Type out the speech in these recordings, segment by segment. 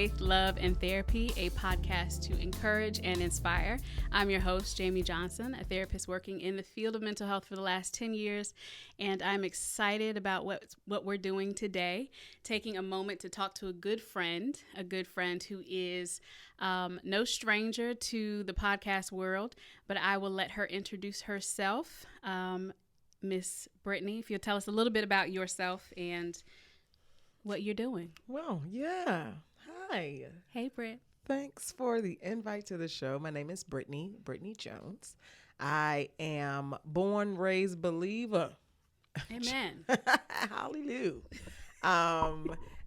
Faith, Love, and Therapy, a podcast to encourage and inspire. I'm your host, Jamie Johnson, a therapist working in the field of mental health for the last 10 years, and I'm excited about what we're doing today, taking a moment to talk to a good friend who is no stranger to the podcast world, but I will let her introduce herself. Miss Brittany, if you'll tell us a little bit about yourself and what you're doing. Well, yeah. Hi. Hey, Britt. Thanks for the invite to the show. My name is Brittany Jones. I am born, raised believer. Amen. Hallelujah.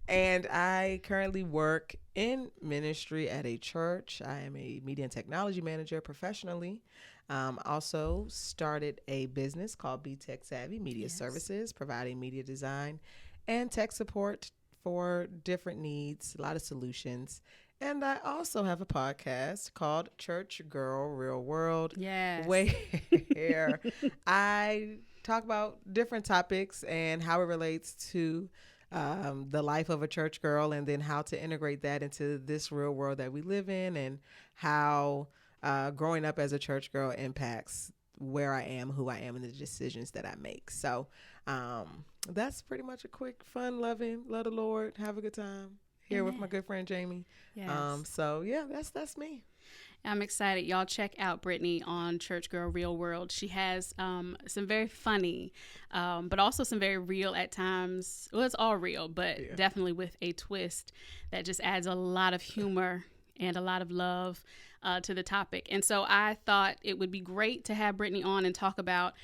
And I currently work in ministry at a church. I am a media and technology manager professionally. Also started a business called Be Tech Savvy Media Services, providing media design and tech support for different needs, a lot of solutions. And I also have a podcast called Church Gurl, Real World. Yes. Where I talk about different topics and how it relates to the life of a church girl, and then how to integrate that into this real world that we live in, and how growing up as a church girl impacts where I am, who I am, and the decisions that I make. So that's pretty much a quick, fun, loving, love the Lord, have a good time here with my good friend Jamie. Yes. So yeah, that's me. I'm excited. Y'all check out Brittany on Church Gurl Real World. She has some very funny, but also some very real at times. Well, it's all real, but definitely with a twist that just adds a lot of humor and a lot of love to the topic. And so I thought it would be great to have Brittany on and talk about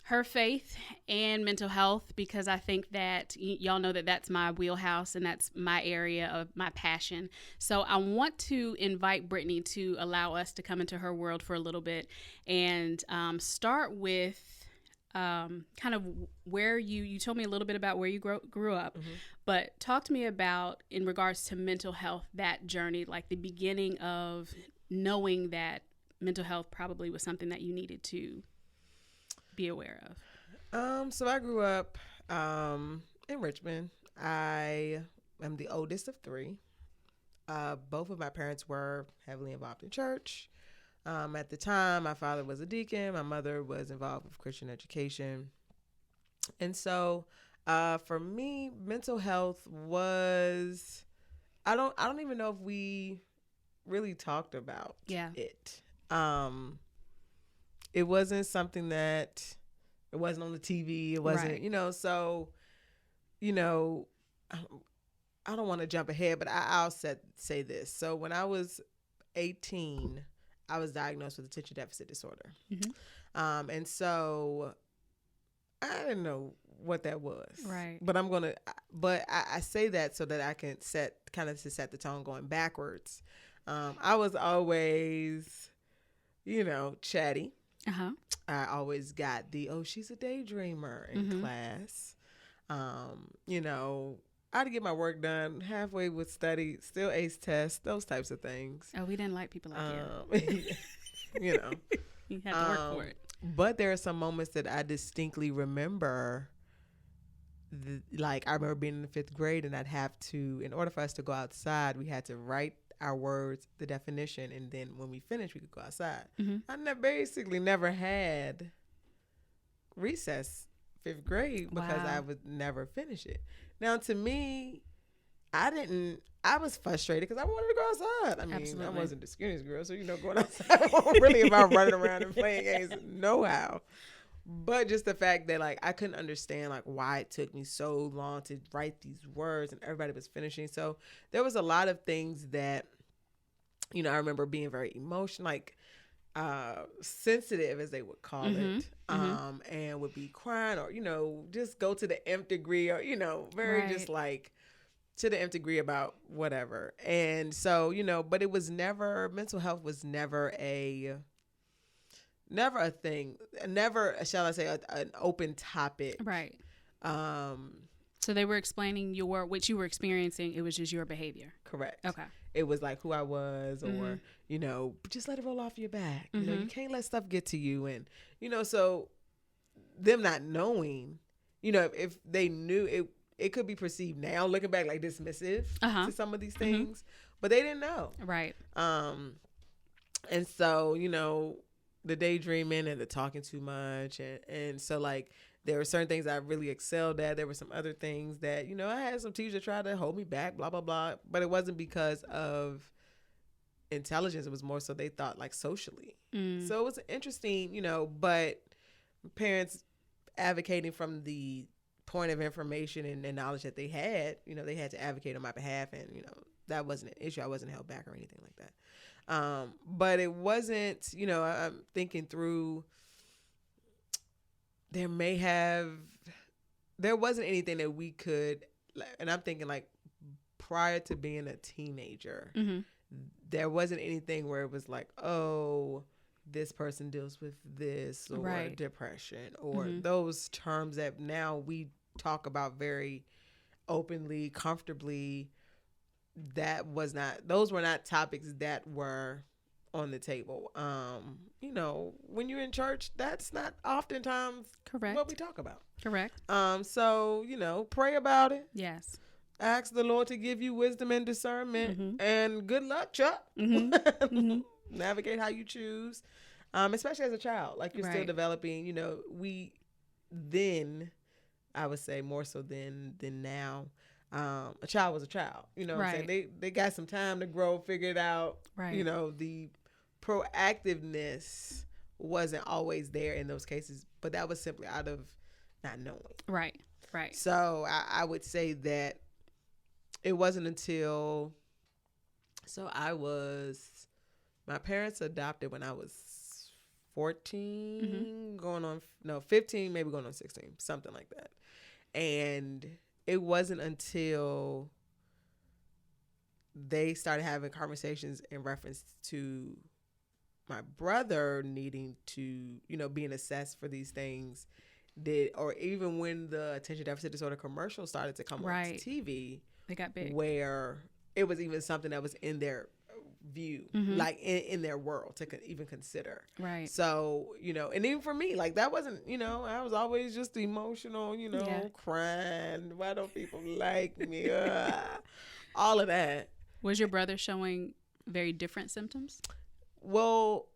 her faith and mental health, because I think that y'all know that that's my wheelhouse and that's my area of my passion. So I want to invite Brittany to allow us to come into her world for a little bit and start with kind of where you told me a little bit about where you grew up, but talk to me about, in regards to mental health, that journey, like the beginning of knowing that mental health probably was something that you needed to be aware of. So I grew up in Richmond. I am the oldest of three. Both of my parents were heavily involved in church. At the time, my father was a deacon. My mother was involved with Christian education. And so for me, mental health was, I don't even know if we really talked about it. It wasn't something that, it wasn't on the TV. It wasn't, so, I don't want to jump ahead, but I'll say this. So when I was 18, I was diagnosed with attention deficit disorder. And so I didn't know what that was. Right. But I say that so that I can set the tone going backwards. I was always, chatty. I always got she's a daydreamer in class. I'd get my work done halfway with study, still ace tests, those types of things. Oh, we didn't like people like you. You had to work for it. But there are some moments that I distinctly remember. I remember being in the 5th grade, and I'd have to, in order for us to go outside, we had to write our words, the definition, and then when we finished, we could go outside. I basically never had recess 5th grade because I would never finish it. Now, to me, I was frustrated because I wanted to go outside. I mean, Absolutely. I wasn't the skinniest girl, so, going outside wasn't really about running around and playing games, no how. But just the fact that, I couldn't understand, why it took me so long to write these words and everybody was finishing. So there was a lot of things that, I remember being very emotional, sensitive, as they would call it, and would be crying or, just go to the nth degree or, very just to the nth degree about whatever. And so, but it was never, mental health was never a thing, never, shall I say, an open topic. Right. So they were explaining what you were experiencing. It was just your behavior. Correct. Okay. It was who I was, or, just let it roll off your back. You can't let stuff get to you. And, so them not knowing, if they knew it could be perceived now looking back dismissive to some of these things. but they didn't know. Right. And so, you know, the daydreaming and the talking too much. And so, like, there were certain things I really excelled at. There were some other things that, you know, I had some teachers try to hold me back, blah, blah, blah. But it wasn't because of intelligence. It was more so they thought, like, socially. So it was interesting, you know, but parents advocating from the point of information and knowledge that they had, you know, they had to advocate on my behalf. And, you know, that wasn't an issue. I wasn't held back or anything like that. But it wasn't, you know, I'm thinking through, there wasn't anything that we could, and I'm thinking like prior to being a teenager, there wasn't anything where it was like, oh, this person deals with this or depression or those terms that now we talk about very openly, comfortably. Those were not topics that were on the table. You know, when you're in church, that's not oftentimes what we talk about. Correct. So, you know, pray about it. Yes. Ask the Lord to give you wisdom and discernment, and good luck, Chuck. Navigate how you choose, especially as a child. Like, you're still developing, you know, I would say more so than now, a child was a child, you know what I'm saying? They got some time to grow, figure it out. You know, the proactiveness wasn't always there in those cases, but that was simply out of not knowing. Right. So I would say that it wasn't until, my parents adopted when I was 14, 15, maybe going on 16, something like that. And it wasn't until they started having conversations in reference to my brother needing to, you know, being assessed for these things, or even when the attention deficit disorder commercial started to come on TV, they got big, where it was even something that was in their view, like in their world to even consider. So, you know, and even for me, like, that wasn't, you know, I was always just emotional, you know, crying. Why don't people like me? All of that. Was your brother showing very different symptoms? Well,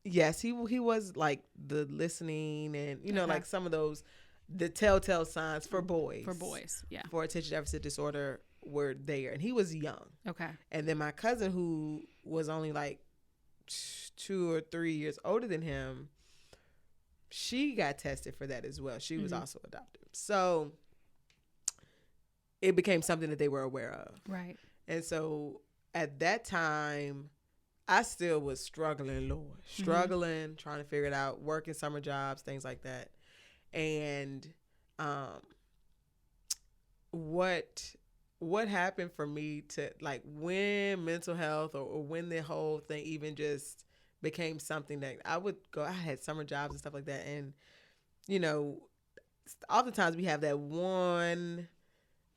yes, he was like the listening and, you know, like some of those, the telltale signs for boys. For attention deficit disorder were there. And he was young. And then my cousin, who was only like 2 or 3 years older than him, she got tested for that as well. She was also adopted. So it became something that they were aware of. And so at that time, I still was struggling, trying to figure it out, working summer jobs, things like that. And what happened for me to, like, when mental health or when the whole thing even just became something that I had summer jobs and stuff like that. And, you know, oftentimes we have that one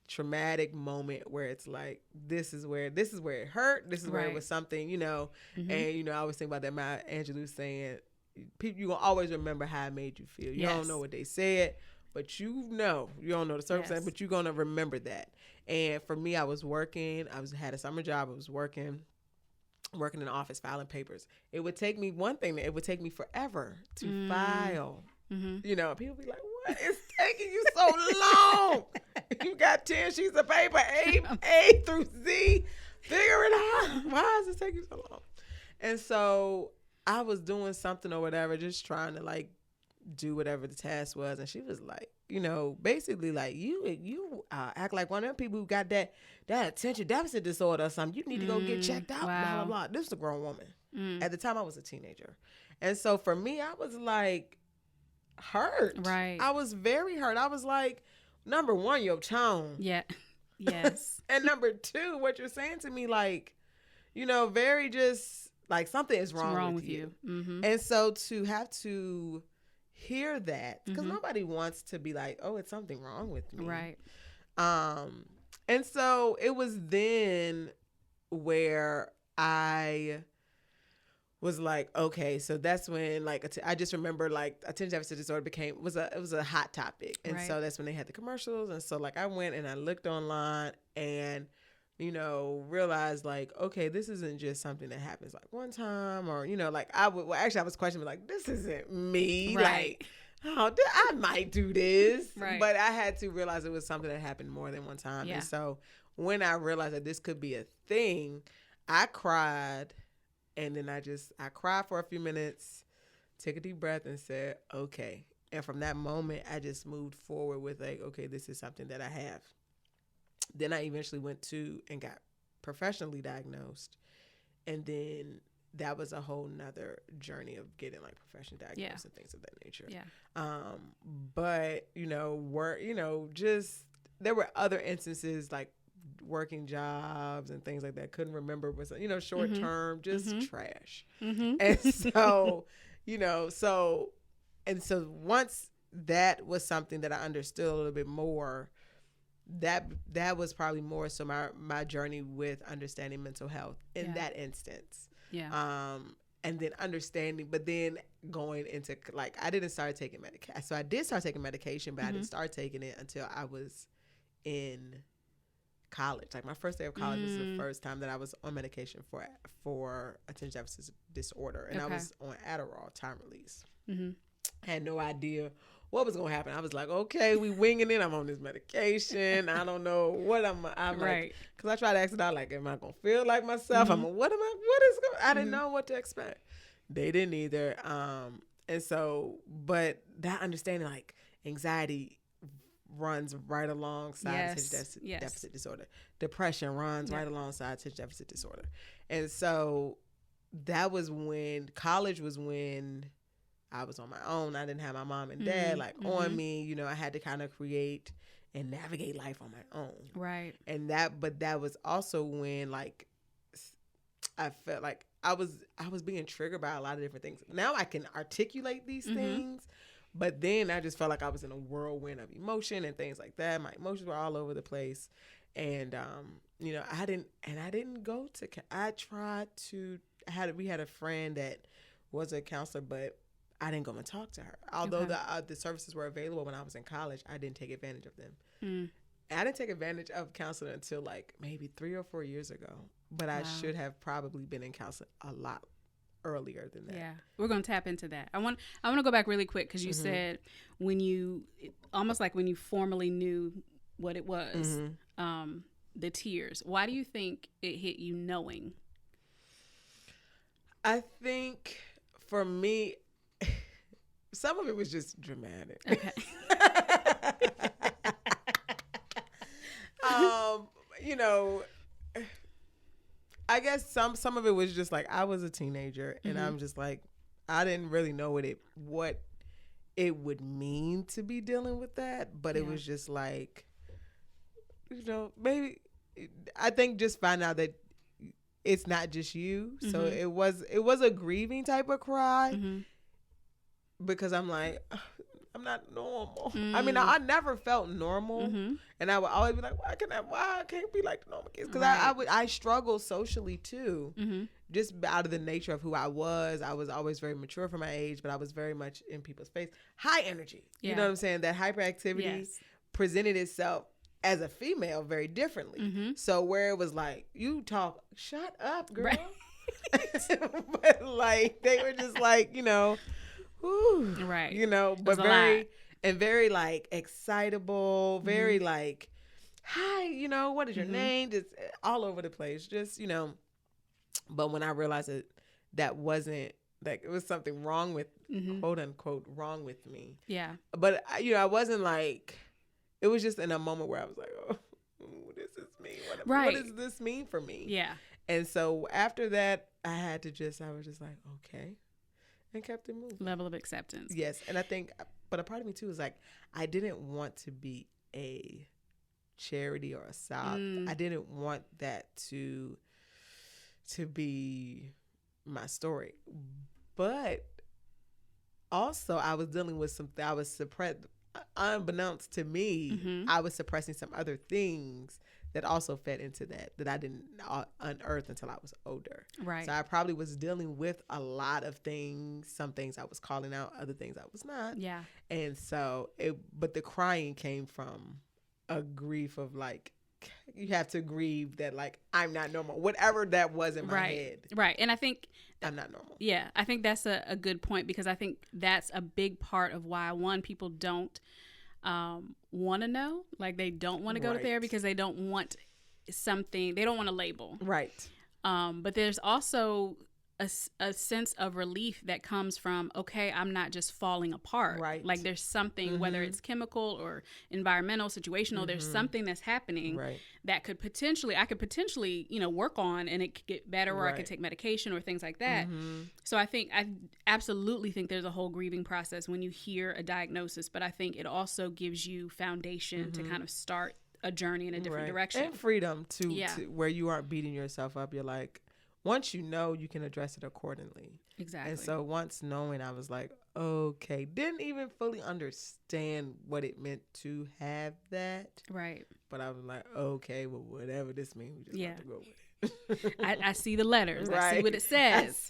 traumatic moment where it's like, this is where it hurt. This is where it was something, you know, and, you know, I always think about that. Maya Angelou saying, people, you're going to always remember how it made you feel. You don't know what they said, but you don't know the circumstance, but you're going to remember that. And for me, I was working, had a summer job. I was working in the office, filing papers. It would take me forever to file. You know, people be like, what is taking you so long? You got 10 sheets of paper, A through Z. Figure it out. Why is it taking you so long? And so I was doing something or whatever, just trying to, like, do whatever the task was. And she was like, you know, basically like, you act like one of them people who got that attention deficit disorder or something. You need to go get checked out, blah, blah, blah. This was a grown woman. At the time, I was a teenager. And so for me, I was like, hurt. I was very hurt. I was like, number one, your tone. Yes. And number two, what you're saying to me, like, you know, very just like, something is wrong with you. And so to have to hear that, because nobody wants to be like, oh, it's something wrong with me. And so it was then where I was like, okay, so that's when, like, I just remember, like, attention deficit disorder was a hot topic. And so that's when they had the commercials. And so, like, I went and I looked online, and, realize like, okay, this isn't just something that happens like one time, or, like I was questioning like, this isn't me. Right. Like, oh, I might do this. Right. But I had to realize it was something that happened more than one time. Yeah. And so when I realized that this could be a thing, I cried. And then I cried for a few minutes, took a deep breath and said, okay. And from that moment, I just moved forward with like, okay, this is something that I have. Then I eventually went to and got professionally diagnosed. And then that was a whole nother journey of getting like professionally diagnosed and things of that nature. Yeah. But, just there were other instances like working jobs and things like that. Couldn't remember, was, short term, just trash. And so, so once that was something that I understood a little bit more, that was probably more so my journey with understanding mental health in that instance. Yeah. And then understanding, but then going into like, I didn't start taking medication. So I did start taking medication, but I didn't start taking it until I was in college. Like my first day of college was the first time that I was on medication for attention deficit disorder. And I was on Adderall, time release. I had no idea what was going to happen. I was like, okay, we winging it. I'm on this medication. I don't know what I'm right. Like, because I tried to ask it out, like, am I going to feel like myself? What is going I didn't know what to expect. They didn't either. And so, but that understanding, like, anxiety runs right alongside attention deficit disorder. Depression runs right alongside attention deficit disorder. And so that was when, college was when I was on my own. I didn't have my mom and dad on me. I had to kind of create and navigate life on my own. Right. And that was also when like I felt like I was being triggered by a lot of different things. Now I can articulate these things, but then I just felt like I was in a whirlwind of emotion and things like that. My emotions were all over the place. And I didn't go to we had a friend that was a counselor, but I didn't go and talk to her. Although the services were available when I was in college, I didn't take advantage of them. I didn't take advantage of counseling until like maybe 3 or 4 years ago. But I should have probably been in counseling a lot earlier than that. Yeah, we're going to tap into that. I want to go back really quick because you said almost like when you formally knew what it was, the tears. Why do you think it hit you knowing? I think for me, some of it was just dramatic. Okay. I guess some of it was just like I was a teenager and I'm just like I didn't really know what it would mean to be dealing with that, but it was just like maybe I think just find out that it's not just you. So it was a grieving type of cry. Because I'm like, I'm not normal. I mean, I never felt normal, and I would always be like, why I can't be like the normal kids? Because I struggle socially too, just out of the nature of who I was. I was always very mature for my age, but I was very much in people's face, high energy. You know what I'm saying? That hyperactivity presented itself as a female very differently. So where it was like, you talk, shut up, girl. Right. But like they were just like, Ooh, right. But very like excitable, very like, hi, what is your name? Just all over the place. Just, but when I realized that wasn't like, it was something wrong with, quote unquote, wrong with me. Yeah. But, I wasn't like, it was just in a moment where I was like, oh, this is me. What does this mean for me? Yeah. And so after that, I was just like, okay. And kept it moving. Level of acceptance. Yes. And I think, but a part of me too is like, I didn't want to be a charity or a sop. I didn't want that to be my story. But also I was dealing with something, I was suppressed, unbeknownst to me, I was suppressing some other things that also fed into that I didn't unearth until I was older. Right. So I probably was dealing with a lot of things. Some things I was calling out, other things I was not. Yeah. And so but the crying came from a grief of like, you have to grieve that, like, I'm not normal. Whatever that was in my head. Right. And I think I'm not normal. Yeah, I think that's a good point, because I think that's a big part of why, one, people don't want to know. Like, they don't want to go to therapy because they don't want something, they don't want a label. Right. But there's also a sense of relief that comes from, okay, I'm not just falling apart. Right. Like, there's something, whether it's chemical or environmental, situational, there's something that's happening that I could potentially, work on, and it could get better, or I could take medication or things like that. So I absolutely think there's a whole grieving process when you hear a diagnosis, but I think it also gives you foundation to kind of start a journey in a different direction. And freedom to where you aren't beating yourself up. You're like, once you know, you can address it accordingly. Exactly. And so once knowing, I was like, okay, didn't even fully understand what it meant to have that. Right. But I was like, okay, well, whatever this means, we just have to go with it. I see the letters. I see what it says.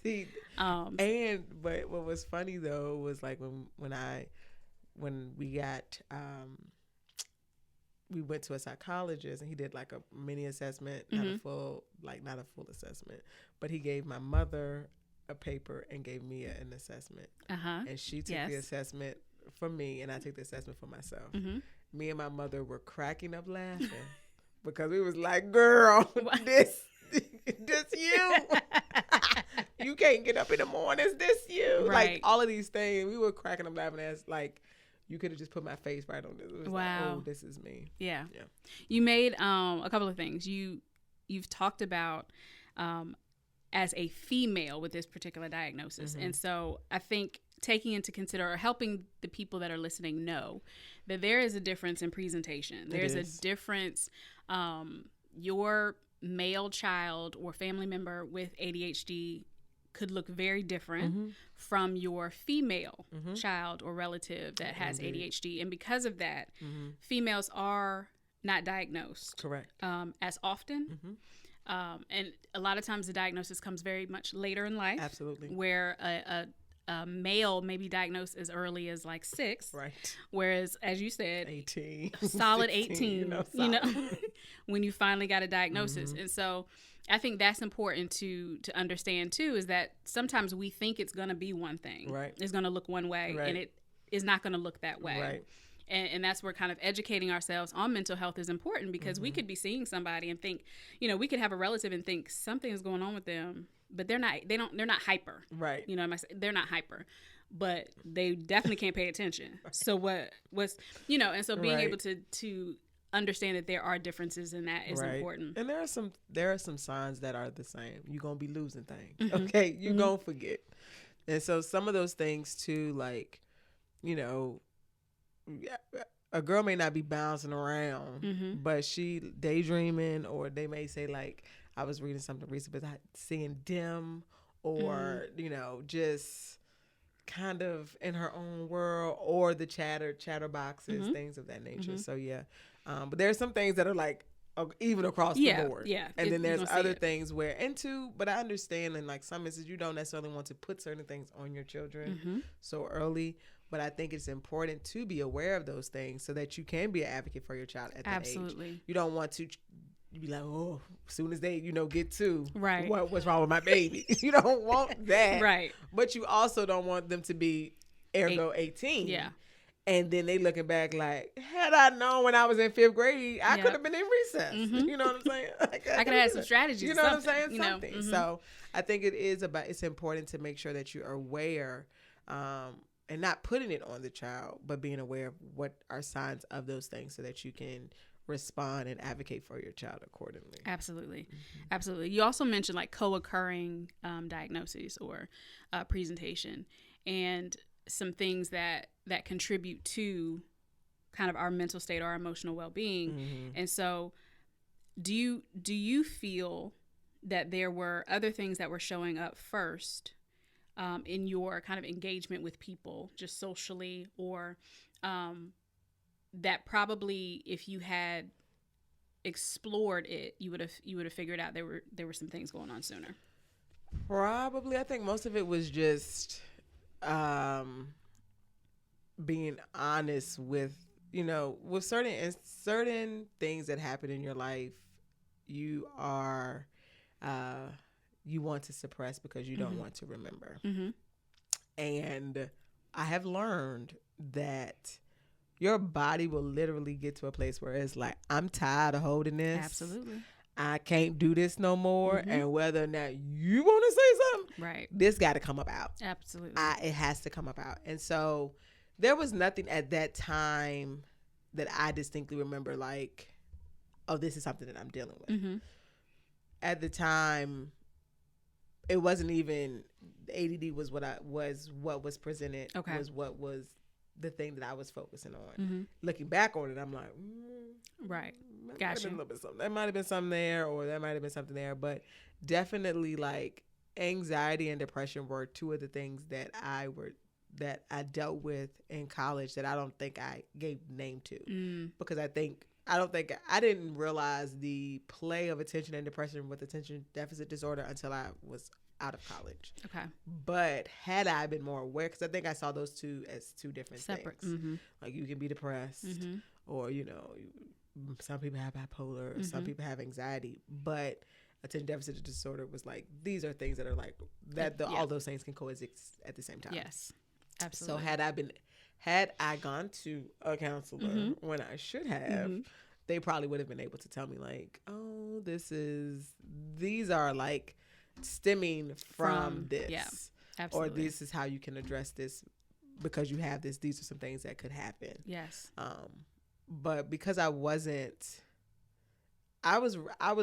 I see. But what was funny though was like when we got we went to a psychologist, and he did like a mini assessment, not a full assessment, but he gave my mother a paper and gave me an assessment. And she took the assessment for me, and I took the assessment for myself. Me and my mother were cracking up laughing because we was like, girl, this you. You can't get up in the morning. Is this you? Right. Like, all of these things. We were cracking up laughing as like, you could have just put my face right on this. It was like, oh, this is me. Yeah. You made a couple of things. You've talked about as a female with this particular diagnosis. And so I think taking into consider, or helping the people that are listening know that there is a difference in presentation. There's a difference. Your male child or family member with ADHD could look very different from your female child or relative that has ADHD. And because of that, females are not diagnosed as often. And a lot of times the diagnosis comes very much later in life. Absolutely. Where a male may be diagnosed as early as like 6. Right. Whereas, as you said, 18. Solid 16, 18, when you finally got a diagnosis. And so I think that's important to understand too, is that sometimes we think it's going to be one thing. Right. It's going to look one way, and it is not going to look that way. Right. And that's where kind of educating ourselves on mental health is important, because we could be seeing somebody and think, we could have a relative and think something is going on with them, but they're not hyper. Right. They're not hyper, but they definitely can't pay attention. So what's and so being able to understand that there are differences in that is important. And there are some signs that are the same. You're going to be losing things. Okay. You're going to forget. And so some of those things too, like, a girl may not be bouncing around, but she daydreaming, or they may say, like, I was reading something recently about seeing dim, or, just kind of in her own world, or the chatterboxes, things of that nature. So, but there are some things that are like, even across the board. Yeah. And then there's other things where, but I understand in like some instances, you don't necessarily want to put certain things on your children so early. But I think it's important to be aware of those things so that you can be an advocate for your child at that age. You don't want to be like, oh, as soon as they, get to what's wrong with my baby. You don't want that. Right. But you also don't want them to be ergo 18. Yeah. And then they looking back like, had I known when I was in 5th grade, I could have been in recess. You know what I'm saying? I could have had some strategies. You know what I'm saying? Something. So I think it's important to make sure that you're aware, and not putting it on the child, but being aware of what are signs of those things so that you can respond and advocate for your child accordingly. Absolutely. Absolutely. You also mentioned like co-occurring diagnoses or presentation, and some things that contribute to kind of our mental state or our emotional well-being. And so do you feel that there were other things that were showing up first in your kind of engagement with people, just socially, or that probably if you had explored it, you would have figured out there were some things going on sooner? Probably. I think most of it was just being honest with, with certain things that happen in your life, you are, you want to suppress because you don't want to remember. And I have learned that your body will literally get to a place where it's like, I'm tired of holding this. Absolutely. I can't do this no more. And whether or not you want to say something, right, this got to come about. Absolutely. It has to come about. And so there was nothing at that time that I distinctly remember like, oh, this is something that I'm dealing with. At the time, it wasn't even, ADD was what was presented. Okay. Was what was the thing that I was focusing on. Looking back on it, I'm like, right. Gotcha. There might have been something there, or there might have been something there, but definitely like anxiety and depression were two of the things that I dealt with in college that I don't think I gave name to, because I didn't realize the play of attention and depression with attention deficit disorder until I was out of college. Okay. But had I been more aware, because I think I saw those two as two different separate things. Like you can be depressed, or some people have bipolar, or some people have anxiety, but attention deficit disorder was like, these are things that are like that. All those things can coexist at the same time. Yes, absolutely. So had I gone to a counselor when I should have, they probably would have been able to tell me like, oh, these are like stemming from this. Yeah, absolutely. Or this is how you can address this because you have this. These are some things that could happen. Yes. But because I was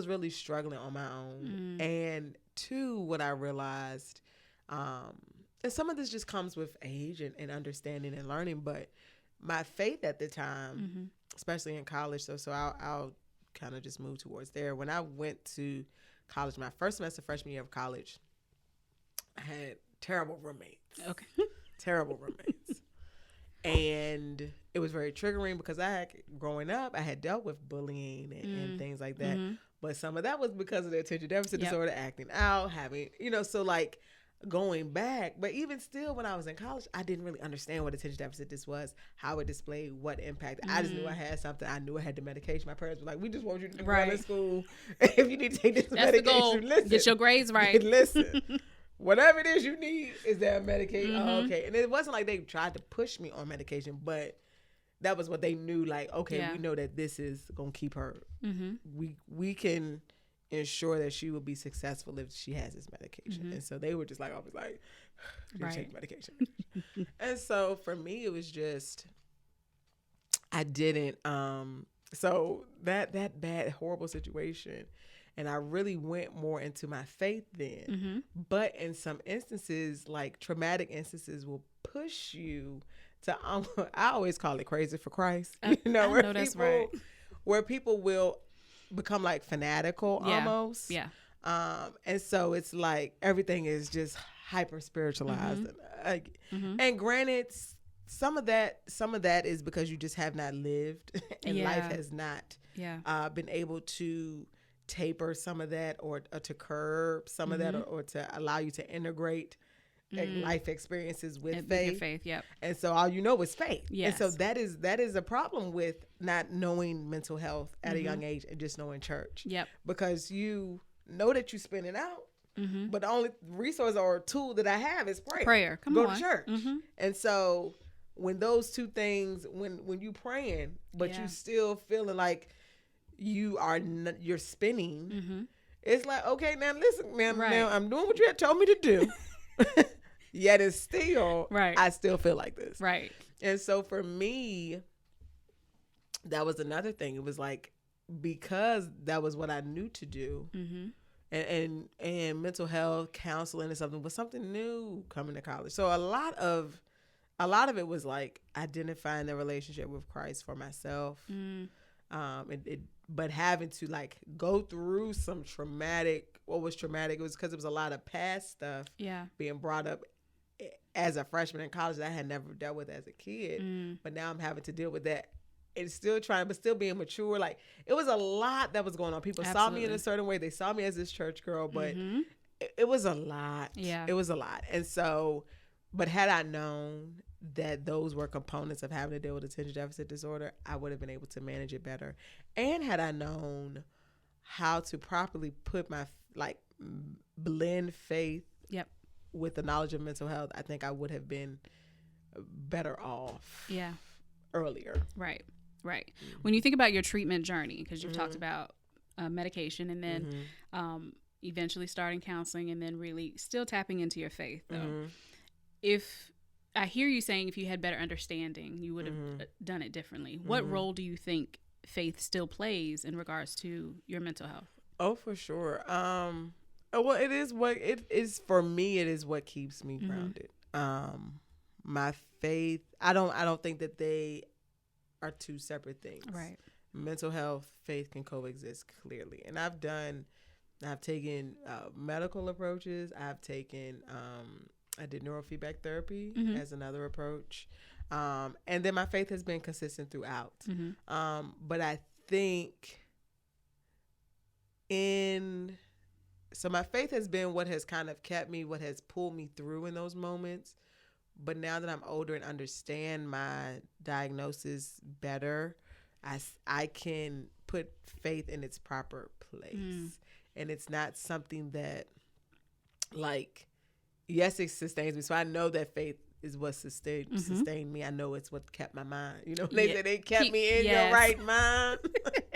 really struggling on my own. And two, what I realized, and some of this just comes with age and understanding and learning, but my faith at the time, especially in college, so I'll kind of just move towards there. When I went to college, my first semester, freshman year of college, I had terrible roommates. Okay. Terrible roommates. And it was very triggering because growing up, I had dealt with bullying and things like that. But some of that was because of the attention deficit disorder, acting out, having, so like going back. But even still, when I was in college, I didn't really understand what attention deficit was, how it displayed, what impact. I just knew I had something. I knew I had the medication. My parents were like, we just want you to do well in school. If you need to take this medication, listen. Get your grades right. Listen. Whatever it is you need, is there a medication? Oh, okay. And it wasn't like they tried to push me on medication, but that was what they knew. Like, okay, we know that this is going to keep her. We can ensure that she will be successful if she has this medication. And so they were just like, always like, take medication. And so for me, it was just, I didn't, so that bad, horrible situation. And I really went more into my faith then. But in some instances, like traumatic instances will push you to, I always call it crazy for Christ. Where people will become like fanatical almost. Yeah. And so it's like everything is just hyper spiritualized. And granted, some of that is because you just have not lived and life has not been able to taper some of that or to curb some of that or to allow you to integrate life experiences with faith. And so all you know is faith. And so that is a problem with not knowing mental health at a young age and just knowing church. Because you know that you're spinning out, but the only resource or tool that I have is prayer. Go to church. And so when those two things, when you praying, but you still feeling like you're spinning, it's like, okay, now listen, now I'm doing what you had told me to do. Yet it's still, I still feel like this. Right. And so for me, that was another thing. It was like, because that was what I knew to do. And mental health counseling and something was something new coming to college. So a lot of it was like identifying the relationship with Christ for myself. But having to like go through some traumatic, what was traumatic, it was because it was a lot of past stuff being brought up as a freshman in college that I had never dealt with as a kid. But now I'm having to deal with that. It's still trying, but still being mature. Like, it was a lot that was going on. People saw me in a certain way. They saw me as this church girl, but it was a lot. Yeah. It was a lot. And so, but had I known that those were components of having to deal with attention deficit disorder, I would have been able to manage it better. And had I known how to properly put my, like, blend faith Yep. with the knowledge of mental health, I think I would have been better off. Yeah. Earlier. Right. Right. When you think about your treatment journey, because you've talked about medication and then eventually starting counseling and then really still tapping into your faith, though. If I hear you saying if you had better understanding, you would have done it differently. What role do you think faith still plays in regards to your mental health? Oh, for sure. Well, it is for me. It is what keeps me grounded. My faith. I don't think that they are two separate things. Right. Mental health, faith can coexist clearly. And I've taken medical approaches. I did neurofeedback therapy as another approach. And then my faith has been consistent throughout. But I think so my faith has been what has kind of kept me, what has pulled me through in those moments. But now that I'm older and understand my diagnosis better, I can put faith in its proper place. And it's not something that, like, yes, it sustains me. So I know that faith is what sustained me. I know it's what kept my mind. You know, they said they kept me in your right mind.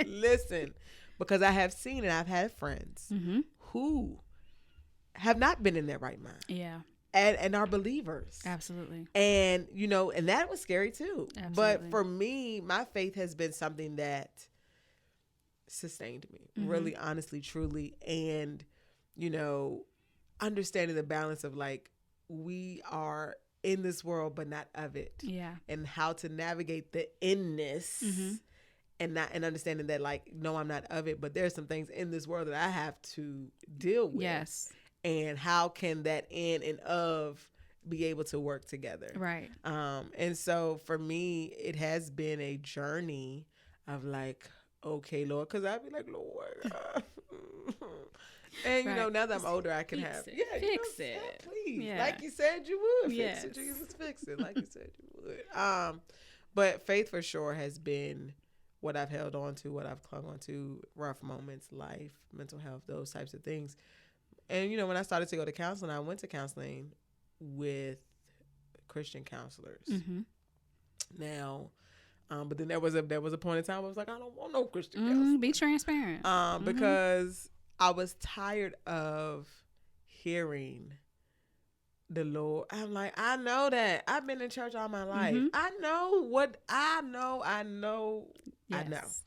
Listen, because I have seen and I've had friends who have not been in their right mind. Yeah. And are believers. Absolutely. And, you know, and that was scary too. Absolutely. But for me, my faith has been something that sustained me, really, honestly, truly. And, you know, understanding the balance of, like, we are in this world, but not of it. Yeah. And how to navigate the inness and understanding that, like, no, I'm not of it, but there's some things in this world that I have to deal with. Yes. And how can that in and of be able to work together? Right. And so for me, it has been a journey of, like, okay, Lord, because I'd be like, Lord. And, you know, now that I'm older, I can fix it. Please. Yeah. Like you said you would. Fix it, Jesus, fix it. Like you said you would. But faith for sure has been what I've held on to, what I've clung on to, rough moments, life, mental health, those types of things. And, you know, when I started to go to counseling, I went to counseling with Christian counselors. Now, but then there was a point in time where I was like, I don't want no Christian counselor. Be transparent. Because I was tired of hearing the Lord. I'm like, I know that. I've been in church all my life. I know what I know.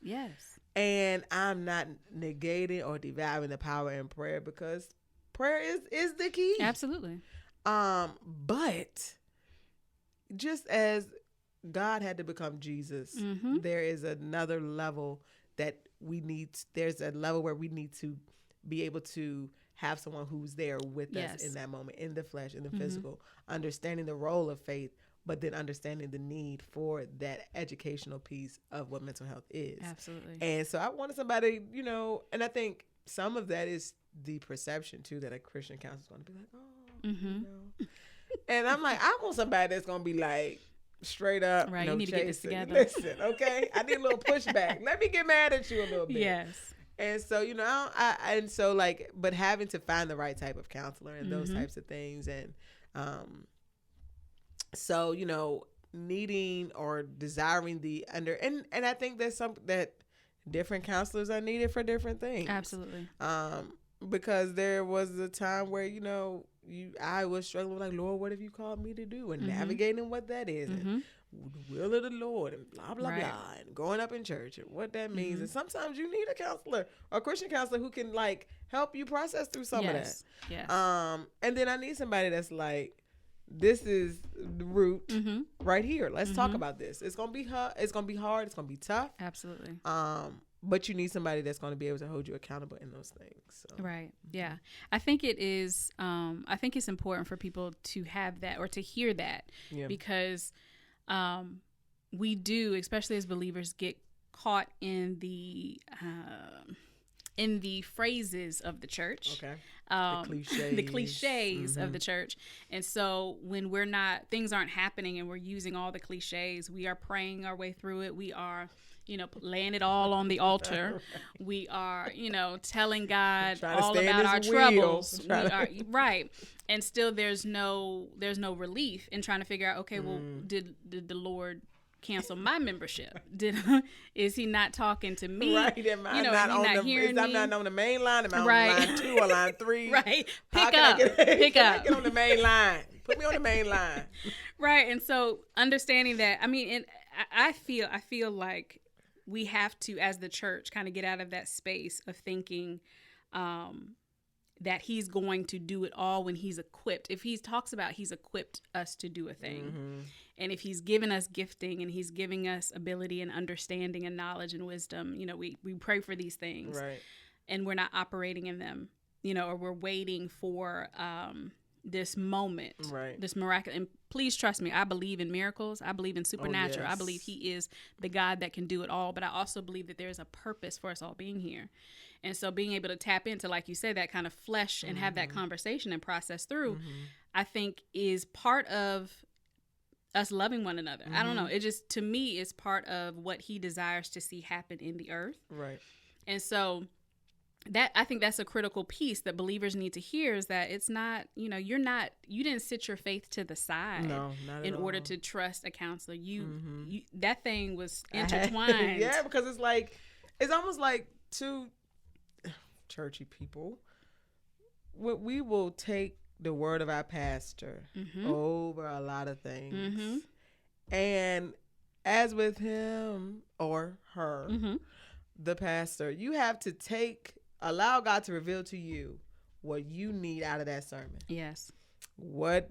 Yes. And I'm not negating or devaluing the power in prayer, because prayer is the key. Absolutely. But just as God had to become Jesus, there is another level that there's a level where we need to be able to have someone who's there with us in that moment, in the flesh, in the physical, understanding the role of faith, but then understanding the need for that educational piece of what mental health is. Absolutely. And so I wanted somebody, you know, and I think some of that is the perception too, that a Christian counselor is going to be like, oh, you know. And I'm like, I want somebody that's going to be like, straight up, right? No you need chasing. To get this together. Listen, okay, I need a little pushback. Let me get mad at you a little bit. Yes. And so, you know, but having to find the right type of counselor and those types of things, and so, you know, needing or desiring and I think there's some that different counselors are needed for different things. Absolutely. Because there was a time where, you know, I was struggling with, like, Lord, what have you called me to do? And navigating what that is, and the will of the Lord, and blah, blah, blah, and growing up in church and what that means. And sometimes you need a counselor, or a Christian counselor, who can, like, help you process through some of that. Yes. And then I need somebody that's like, this is the root right here. Let's talk about this. It's going to be hard. It's going to be tough. Absolutely. But you need somebody that's going to be able to hold you accountable in those things. So. Right. Yeah. I think it is. I think it's important for people to have that, or to hear that, because we do, especially as believers, get caught in the phrases of the church. Okay. The cliches of the church. And so when things aren't happening and we're using all the cliches, we are praying our way through it. We are, laying it all on the altar. We are, telling God all stand about our his will. troubles. We are, right. And still there's no relief in trying to figure out, okay, well, did the Lord cancel my membership? Is he not talking to me? Right. Am I not on hearing me? I'm not on the main line? Am I on line 2 or line 3? Right. Pick up. I get on the main line? Put me on the main line. Right. And so understanding that, and I feel like we have to, as the church, kind of get out of that space of thinking that he's going to do it all when he's equipped. If he talks about he's equipped us to do a thing, and if he's given us gifting and he's giving us ability and understanding and knowledge and wisdom, we pray for these things, right, and we're not operating in them, or we're waiting for this moment, right, this miraculous. And please trust me, I believe in miracles. I believe in supernatural. Oh, yes. I believe he is the God that can do it all. But I also believe that there's a purpose for us all being here. And so being able to tap into, like you said, that kind of flesh and have that conversation and process through, I think is part of us loving one another. I don't know. It just, to me, is part of what he desires to see happen in the earth. Right. And so I think that's a critical piece that believers need to hear, is that it's not, you didn't sit your faith to the side in order to trust a counselor. You that thing was intertwined. Yeah, because it's almost like two churchy people. We will take the word of our pastor over a lot of things. And as with him or her, the pastor, you have to allow God to reveal to you what you need out of that sermon. Yes. What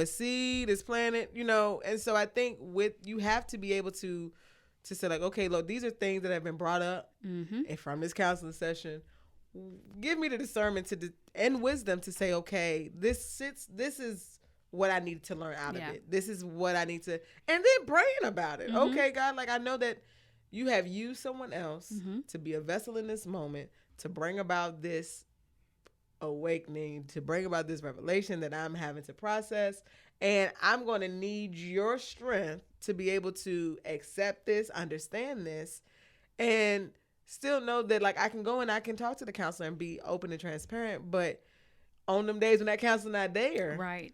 seed is planted, and so I think you have to be able to say, like, okay, look, these are things that have been brought up and from this counseling session. Give me the discernment and wisdom to say, okay, this is what I need to learn out of it. This is what I need to, and then praying about it. Okay, God, like, I know that you have used someone else to be a vessel in this moment to bring about this awakening, to bring about this revelation that I'm having to process. And I'm going to need your strength to be able to accept this, understand this, and still know that, like, I can go and I can talk to the counselor and be open and transparent. But on them days when that counselor not there, right,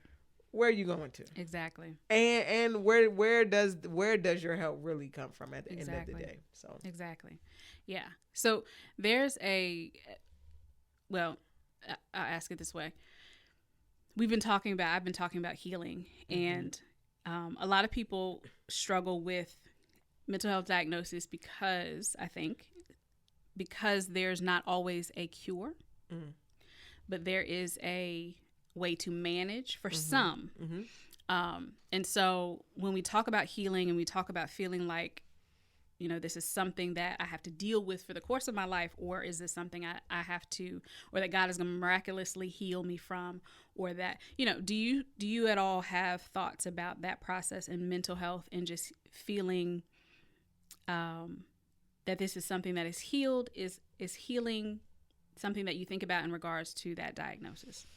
where are you going to? Exactly. And where does your help really come from at the end of the day? So exactly. Yeah. So there's I'll ask it this way. I've been talking about healing, and a lot of people struggle with mental health diagnosis because there's not always a cure, but there is a way to manage for some. And so when we talk about healing and we talk about feeling like, this is something that I have to deal with for the course of my life, or is this something I have to, or that God is going to miraculously heal me from, or that, do you at all have thoughts about that process in mental health and just feeling that this is something that is healed? Is healing something that you think about in regards to that diagnosis?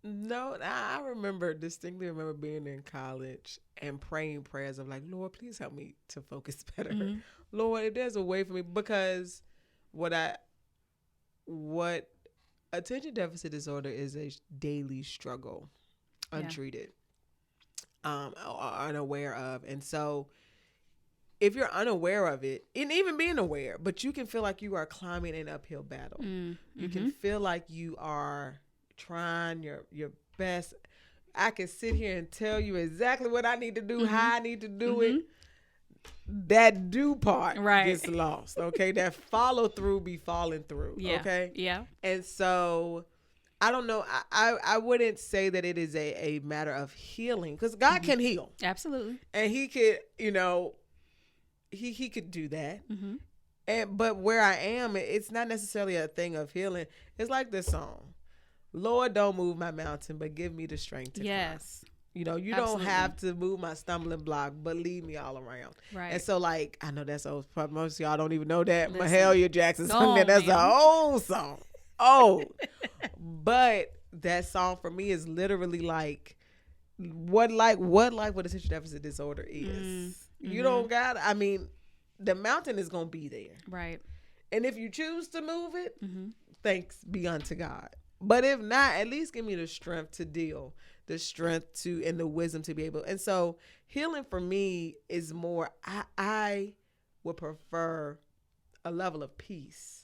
No, I distinctly remember being in college and praying prayers of, like, Lord, please help me to focus better. Lord, if there's a way for me, because what attention deficit disorder is a daily struggle, untreated, or unaware of. And so if you're unaware of it, and even being aware, but you can feel like you are climbing an uphill battle. You can feel like you are trying your best. I can sit here and tell you exactly what I need to do, how I need to do it. That do part gets lost. Okay. That follow through be falling through. Yeah. Okay. Yeah. And so I don't know. I wouldn't say that it is a matter of healing, because God can heal. Absolutely. And he could, he could do that. But where I am, it's not necessarily a thing of healing. It's like this song, Lord, don't move my mountain, but give me the strength to climb. You don't have to move my stumbling block, but lead me all around. Right. And so, like, I know that's old. Most of y'all don't even know that. Listen, Mahalia Jackson song that. That's an old song. Old. But that song for me is literally like, what with attention deficit disorder is. You don't got, I mean, the mountain is going to be there. Right. And if you choose to move it, thanks be unto God. But if not, at least give me the strength to deal, the strength to, and the wisdom to be able. And so healing for me is more, I would prefer a level of peace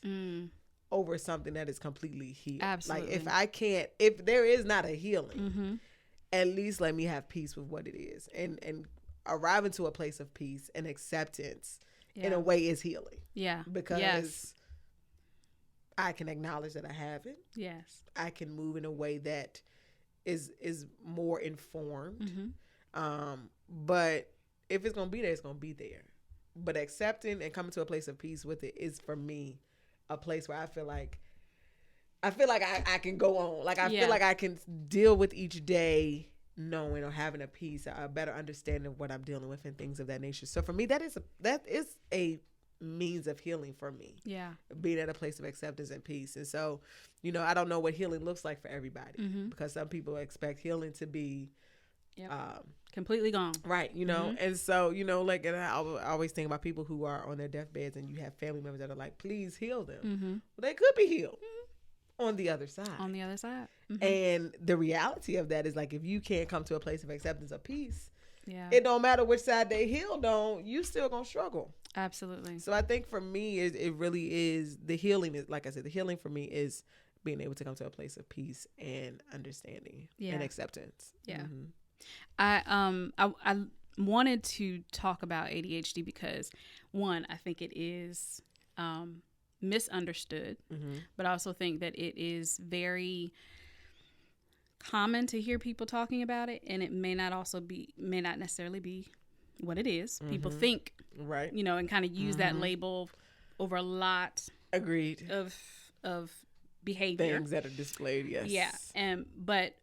over something that is completely healed. Absolutely. Like if there is not a healing, at least let me have peace with what it is, and arriving to a place of peace and acceptance in a way is healing. Yeah. Because I can acknowledge that I have it. Yes. I can move in a way that is more informed. But if it's going to be there, it's going to be there. But accepting and coming to a place of peace with it is, for me, a place where I feel like I can go on. Like I feel like I can deal with each day knowing or having a peace, a better understanding of what I'm dealing with and things of that nature. So for me, that is a means of healing for me. Yeah. Being at a place of acceptance and peace. And so, I don't know what healing looks like for everybody, because some people expect healing to be completely gone. Right. And so, like, and I always think about people who are on their deathbeds and you have family members that are like, please heal them. Well, they could be healed on the other side. And the reality of that is, like, if you can't come to a place of acceptance or peace, it don't matter which side they healed on, you still gonna struggle. Absolutely. So I think for me, it really is, the healing is, like I said, the healing for me is being able to come to a place of peace and understanding and acceptance. Yeah. I wanted to talk about ADHD because, one, I think it is misunderstood, but I also think that it is very common to hear people talking about it, and it may not necessarily be what it is. People think, right, and kind of use that label over a lot agreed of behavior, things that are displayed. But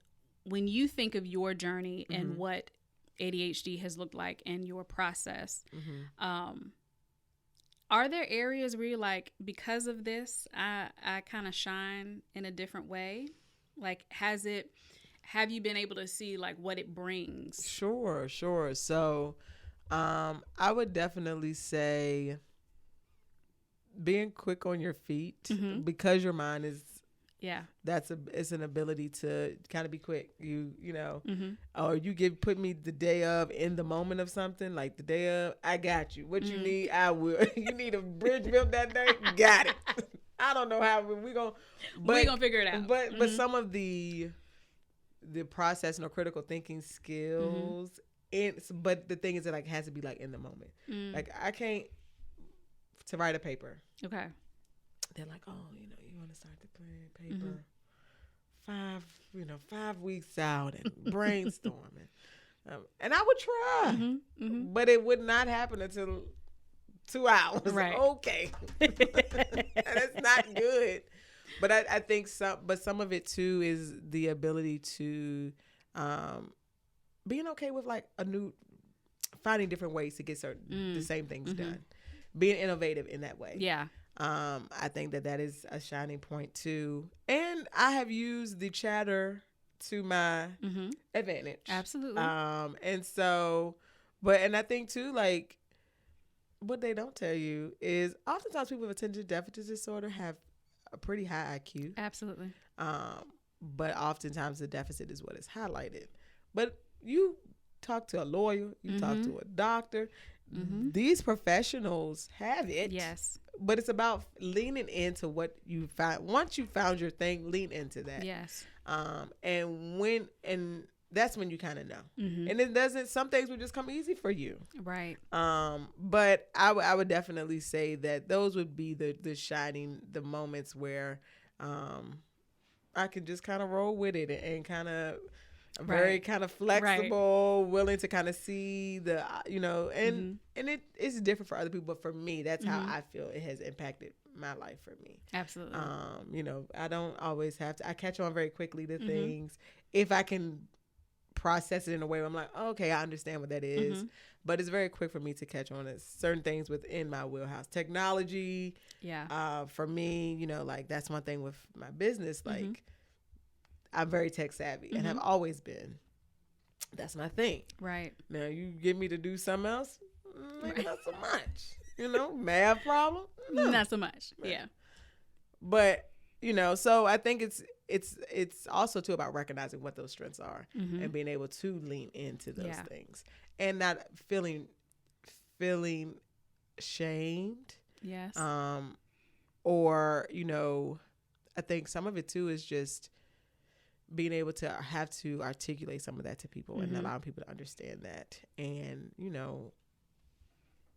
when you think of your journey and what ADHD has looked like and your process, are there areas where you're like, because of this, I kind of shine in a different way? Like, have you been able to see, like, what it brings? Sure. So, I would definitely say being quick on your feet, because your mind is, it's an ability to kind of be quick. Or you put me the day of in the moment of something, like the day of, I got you. What you need, I will. You need a bridge built that day, got it. I don't know how we gonna figure it out. But some of the processing or critical thinking skills, but the thing is that, like, it has to be, like, in the moment. Like, I can't, to write a paper. Okay. They're like, oh, you want to start the paper 5 weeks out and brainstorming. And I would try, but it would not happen until 2 hours. Right. Okay. And it's not good. But I think some of it too is the ability to being okay with, like, finding different ways to get the same things done. Being innovative in that way. Yeah. I think that is a shining point too. And I have used the chatter to my advantage. Absolutely. And so, and I think too, like, what they don't tell you is oftentimes people with attention deficit disorder have a pretty high IQ. Absolutely. But oftentimes the deficit is what is highlighted. But you talk to a lawyer, you talk to a doctor, these professionals have it. Yes. But it's about leaning into what you find. Once you found your thing, lean into that. Yes. And that's when you kind of know. And it doesn't, some things will just come easy for you. Right. But I would definitely say that those would be the moments where I could just kind of roll with it and kind of very kind of flexible, willing to kind of see the, and it's different for other people, but for me, that's how I feel it has impacted my life for me. Absolutely. I don't always have to, I catch on very quickly to things. If I can process it in a way where I'm like, oh, okay, I understand what that is. But it's very quick for me to catch on to certain things within my wheelhouse. Technology. Yeah. For me, like, that's one thing with my business. Like, I'm very tech savvy and have always been. That's my thing. Right. Now you get me to do something else, maybe not so much. Math problem, no. Not so much. Yeah. But so I think it's also too about recognizing what those strengths are and being able to lean into those things and not feeling shamed. Yes. Or I think some of it too is just being able to have to articulate some of that to people and allowing people to understand that. And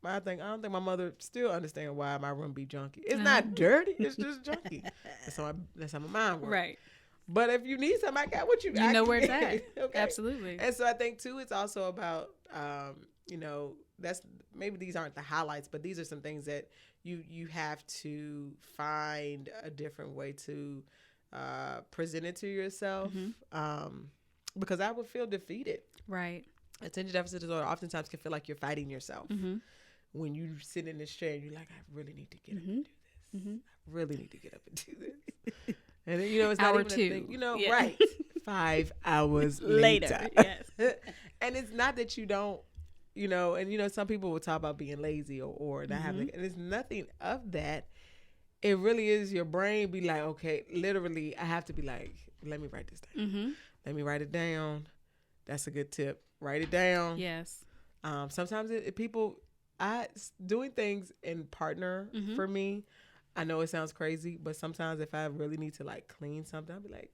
I don't think my mother still understands why my room be junky. It's not dirty. It's just junky. That's how my mind works. Right. But if you need something, I got what you know where it's at. Okay. Absolutely. And so I think too, it's also about, that's maybe these aren't the highlights, but these are some things that you have to find a different way to present it to yourself, because I would feel defeated. Right. Attention deficit disorder oftentimes can feel like you're fighting yourself when you sit in this chair and you're like, I really need to get up and do this. I really need to get up and do this. And then, it's not Hour even two. a thing, right? 5 hours later. Yes. And it's not that you don't, and some people will talk about being lazy or not having, and it's nothing of that. It really is your brain be like, okay, literally, I have to be like, let me write this down. Let me write it down. That's a good tip. Write it down. Yes. Sometimes doing things in partner for me, I know it sounds crazy, but sometimes if I really need to like clean something, I'll be like,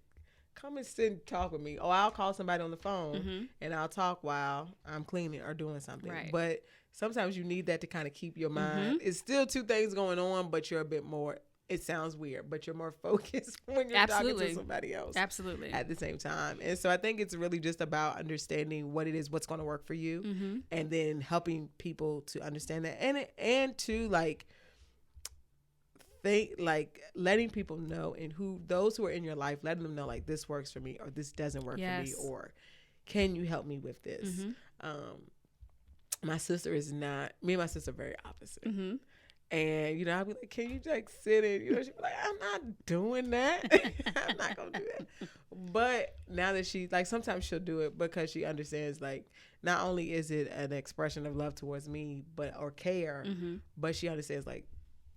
come and sit and talk with me. Or I'll call somebody on the phone and I'll talk while I'm cleaning or doing something. Right. But sometimes you need that to kind of keep your mind. It's still two things going on, but you're a bit more, it sounds weird, but you're more focused when you're talking to somebody else. Absolutely. At the same time. And so I think it's really just about understanding what it is, what's going to work for you, and then helping people to understand that. And to letting people know, and those who are in your life, letting them know like this works for me or this doesn't work for me, or can you help me with this? My sister is not, me and my sister are very opposite. And, I'll be like, can you like sit in, she'll be like, I'm not doing that. I'm not going to do that. But now that she, like, sometimes she'll do it because she understands, like, not only is it an expression of love towards me, or care, but she understands, like,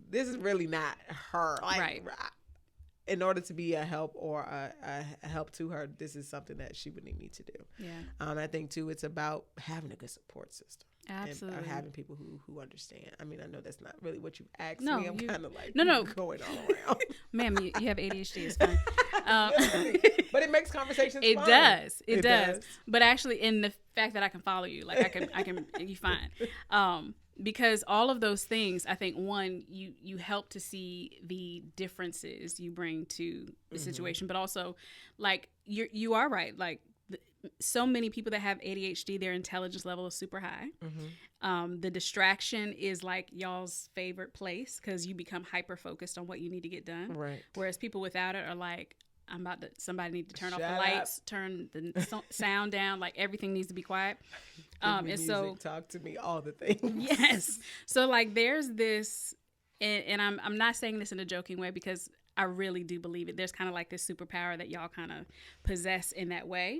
this is really not her. Like, right. In order to be a help or a help to her, this is something that she would need me to do. Yeah. I think too, it's about having a good support system. Absolutely. And having people who understand. I mean, I know that's not really what you asked me. I'm kind of like no going all around. Ma'am, you have ADHD. It's fine. But it makes conversations it fun. Does. It does. But actually, in the fact that I can follow you, like I can, you fine. Because all of those things, I think, one, you help to see the differences you bring to the situation, but also, like, you are right. Like, so many people that have ADHD, their intelligence level is super high. The distraction is like y'all's favorite place because you become hyper focused on what you need to get done. Right. Whereas people without it are like, somebody need to turn off the lights, turn the sound down, like everything needs to be quiet. And music, so talk to me, all the things. Yes. So like there's this, and I'm not saying this in a joking way because I really do believe it. There's kind of like this superpower that y'all kind of possess in that way.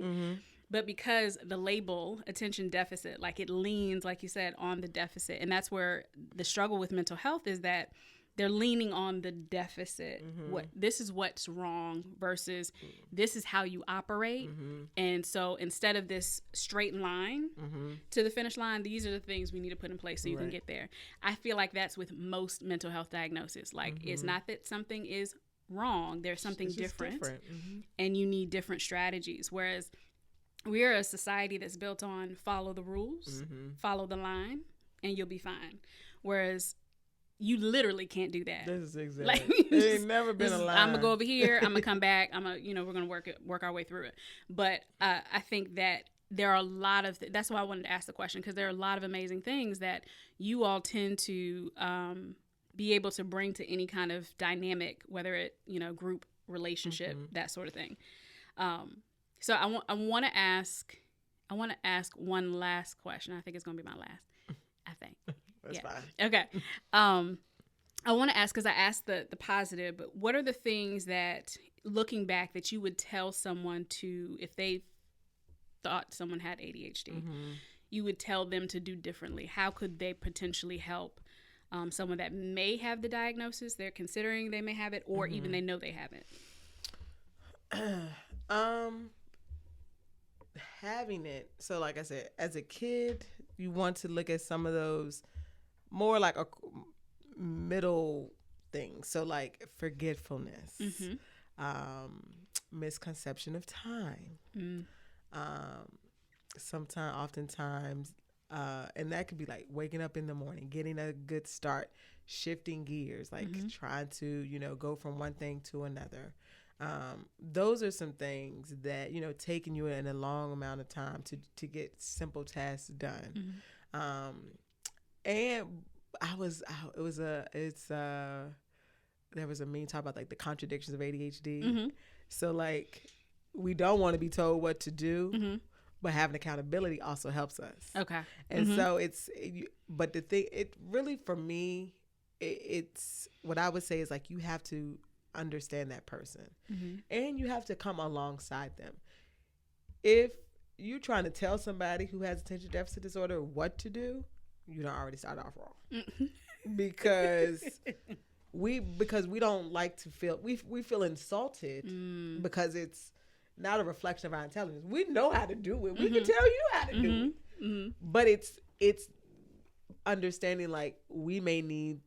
But because the label attention deficit, like it leans, like you said, on the deficit. And that's where the struggle with mental health is that they're leaning on the deficit. This is what's wrong versus this is how you operate. And so instead of this straight line to the finish line, these are the things we need to put in place so you can get there. I feel like that's with most mental health diagnoses. Like it's not that something is wrong. There's something different. And you need different strategies. Whereas we're a society that's built on follow the rules, follow the line, and you'll be fine. Whereas you literally can't do that. This is exactly. Like, there ain't never been a line. I'm gonna go over here. I'm gonna come back. We're gonna work our way through it. But I think that there are a lot of. That's why I wanted to ask the question, because there are a lot of amazing things that you all tend to be able to bring to any kind of dynamic, whether it group relationship, that sort of thing. So I want to ask one last question. I think it's gonna be my last. I think. That's fine. Okay. I want to ask, because I asked the positive, but what are the things that, looking back, that you would tell someone to, if they thought someone had ADHD, you would tell them to do differently? How could they potentially help someone that may have the diagnosis, they're considering they may have it, or even they know they have it? Having it. So like I said, as a kid, you want to look at some of those more like a middle things. So like forgetfulness, misconception of time. Oftentimes, and that could be like waking up in the morning, getting a good start, shifting gears, like trying to, you know, go from one thing to another. Those are some things that, you know, taking you in a long amount of time to get simple tasks done. And there was a meme talk about like the contradictions of ADHD. So like, we don't want to be told what to do, but having accountability also helps us. Okay. And so but the thing, it really, for me, it's what I would say is like, you have to understand that person and you have to come alongside them. If you're trying to tell somebody who has attention deficit disorder what to do, you don't already start off wrong. because we don't like to feel, we feel insulted because it's not a reflection of our intelligence. We know how to do it. We can tell you how to do it. But it's understanding like we may need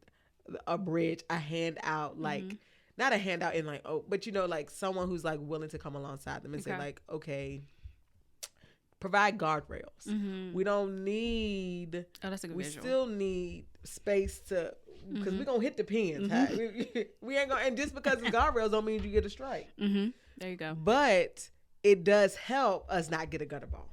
a bridge, a handout, like not a handout in like, oh, but you know, like someone who's like willing to come alongside them and say like, okay, provide guardrails. We don't need, that's a good visual. Still need space to, because we're going to hit the pins. We ain't going to, and just because it's guardrails don't mean you get a strike. There you go. But it does help us not get a gutter ball.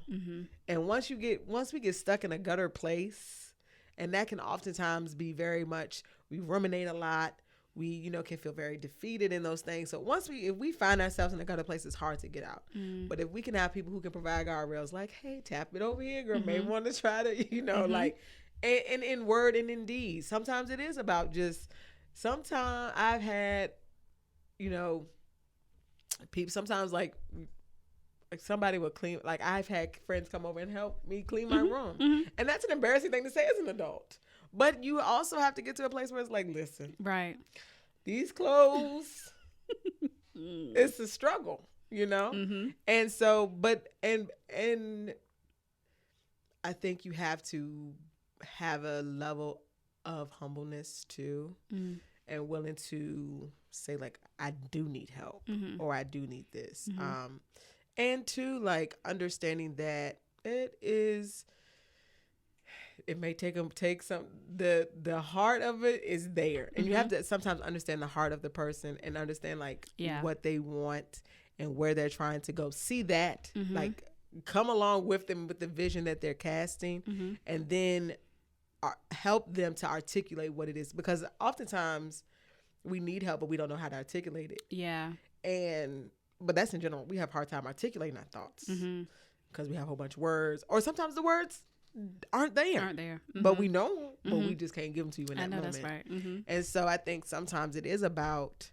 And once we get stuck in a gutter place, and that can oftentimes be very much, we ruminate a lot. We, you know, can feel very defeated in those things. So if we find ourselves in a gutter place, it's hard to get out. But if we can have people who can provide guardrails, like, hey, tap it over here, girl, maybe want to try to, you know, like, and in word and in deed. Sometimes it is about sometimes I've had, you know, people, sometimes like somebody will clean, like I've had friends come over and help me clean my room. And that's an embarrassing thing to say as an adult. But you also have to get to a place where it's like, listen, right, these clothes, it's a struggle, you know? And so, and I think you have to have a level of humbleness too, and willing to say like, I do need help or I do need this. And two, like understanding that it may take some, the heart of it is there. And you have to sometimes understand the heart of the person and understand like what they want and where they're trying to go. See that, like come along with them with the vision that they're casting, and then help them to articulate what it is. Because oftentimes we need help, but we don't know how to articulate it. Yeah. But that's in general. We have a hard time articulating our thoughts because we have a whole bunch of words, or sometimes the words aren't there. But we know, but we just can't give them to you in that moment. That's right. And so I think sometimes it is about